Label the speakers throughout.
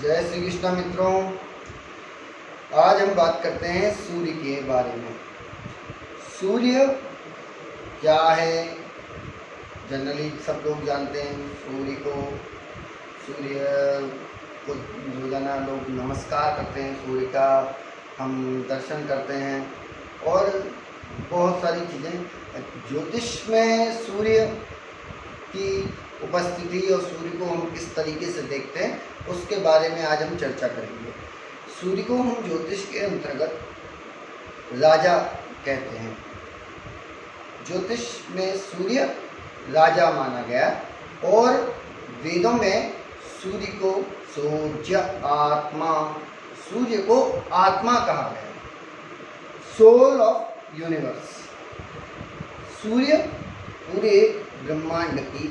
Speaker 1: जय श्री कृष्ण मित्रों। आज हम बात करते हैं सूर्य के बारे में। सूर्य क्या है? जनरली सब लोग जानते हैं सूर्य को रोजाना लोग नमस्कार करते हैं, सूर्य का हम दर्शन करते हैं और बहुत सारी चीज़ें। ज्योतिष में सूर्य की उपस्थिति और सूर्य को हम किस तरीके से देखते हैं उसके बारे में आज हम चर्चा करेंगे। सूर्य को हम ज्योतिष के अंतर्गत राजा कहते हैं। ज्योतिष में सूर्य राजा माना गया और वेदों में सूर्य को सूर्य को आत्मा कहा गया, सोल ऑफ यूनिवर्स। सूर्य पूरे ब्रह्मांड की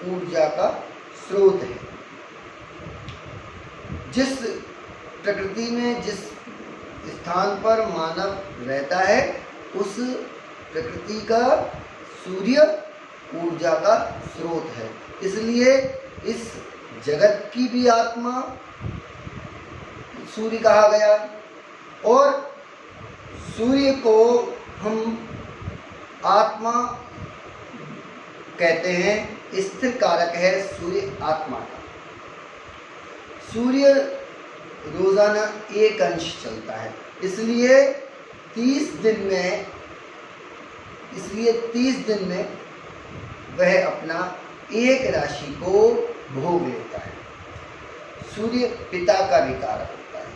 Speaker 1: ऊर्जा का स्रोत है। जिस प्रकृति में जिस स्थान पर मानव रहता है उस प्रकृति का सूर्य ऊर्जा का स्रोत है। इसलिए इस जगत की भी आत्मा सूर्य कहा गया और सूर्य को हम आत्मा कहते हैं। स्थिर कारक है सूर्य आत्मा का। सूर्य रोजाना एक अंश चलता है, इसलिए 30 दिन में वह अपना एक राशि को भोग लेता है। सूर्य पिता का भी कारक होता है।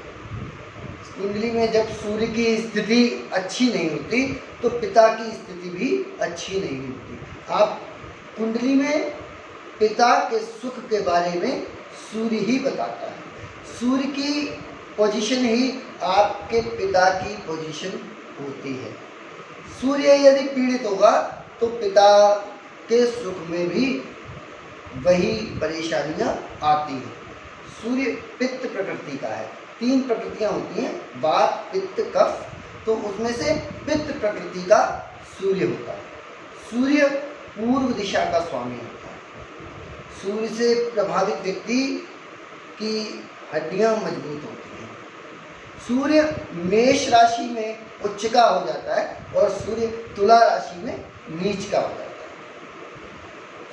Speaker 1: कुंडली में जब सूर्य की स्थिति अच्छी नहीं होती तो पिता की स्थिति भी अच्छी नहीं होती। आप कुंडली में पिता के सुख के बारे में सूर्य ही बताता है। सूर्य की पोजीशन ही आपके पिता की पोजीशन होती है। सूर्य यदि पीड़ित होगा तो पिता के सुख में भी वही परेशानियां आती हैं। सूर्य पित्त प्रकृति का है। 3 प्रकृतियां होती हैं, वात पित्त कफ, तो उसमें से पित्त प्रकृति का सूर्य होता है। सूर्य पूर्व दिशा का स्वामी होता है। सूर्य से प्रभावित व्यक्ति की हड्डियां मजबूत होती हैं। सूर्य मेष राशि में उच्च का हो जाता है और सूर्य तुला राशि में नीच का हो जाता है।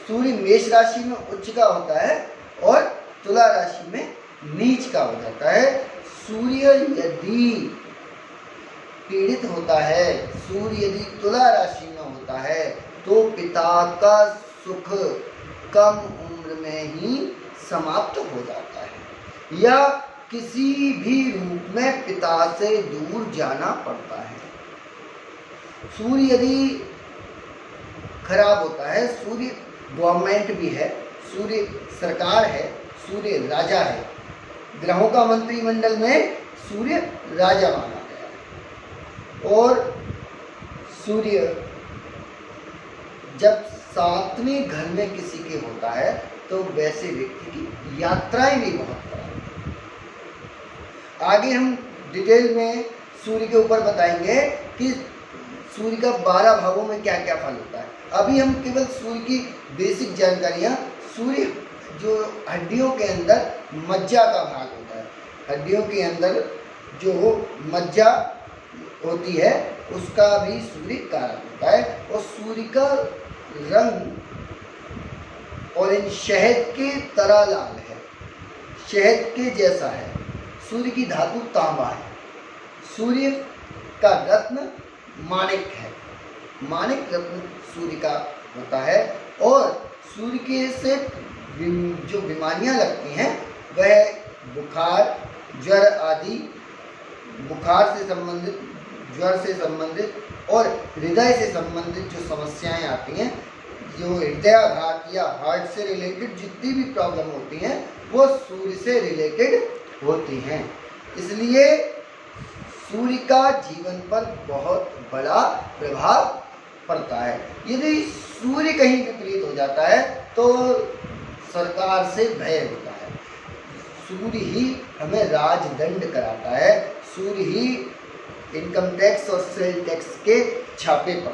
Speaker 1: सूर्य मेष राशि में उच्च का होता है और तुला राशि में नीच का हो जाता है। सूर्य यदि पीड़ित होता है, सूर्य यदि तुला राशि में होता है तो पिता का सुख कम उम्र में ही समाप्त हो जाता है या किसी भी रूप में पिता से दूर जाना पड़ता है। सूर्य यदि खराब होता है, सूर्य गवर्नमेंट भी है, सूर्य सरकार है, सूर्य राजा है। ग्रहों का मंत्रिमंडल में सूर्य राजा माना गया है। और सूर्य जब 7वें घर में किसी के होता है तो वैसे व्यक्ति की यात्राएं भी बहुत कराती हैं। आगे हम डिटेल में सूर्य के ऊपर बताएंगे कि सूर्य का 12 भावों में क्या क्या फल होता है। अभी हम केवल सूर्य की बेसिक जानकारियां, सूर्य जो हड्डियों के अंदर मज्जा का भाग होता है, हड्डियों के अंदर जो मज्जा होती है उसका भी सूर्य कारक होता है। और सूर्य का रंग ऑरेंज शहद के तरह लाल है, शहद के जैसा है। सूर्य की धातु तांबा है। सूर्य का रत्न माणिक है। माणिक रत्न सूर्य का होता है। और सूर्य के से जो बीमारियां लगती हैं वह बुखार, ज्वर आदि, बुखार से संबंधित, ज्वर से संबंधित और हृदय से संबंधित जो समस्याएं आती हैं, जो हृदयाघात या हार्ट से रिलेटेड जितनी भी प्रॉब्लम होती हैं वो सूर्य से रिलेटेड होती हैं। इसलिए सूर्य का जीवन पर बहुत बड़ा प्रभाव पड़ता है। यदि सूर्य कहीं विपरीत हो जाता है तो सरकार से भय होता है। सूर्य ही हमें राजदंड कराता है। सूर्य ही इनकम टैक्स और सेल टैक्स के छापे पर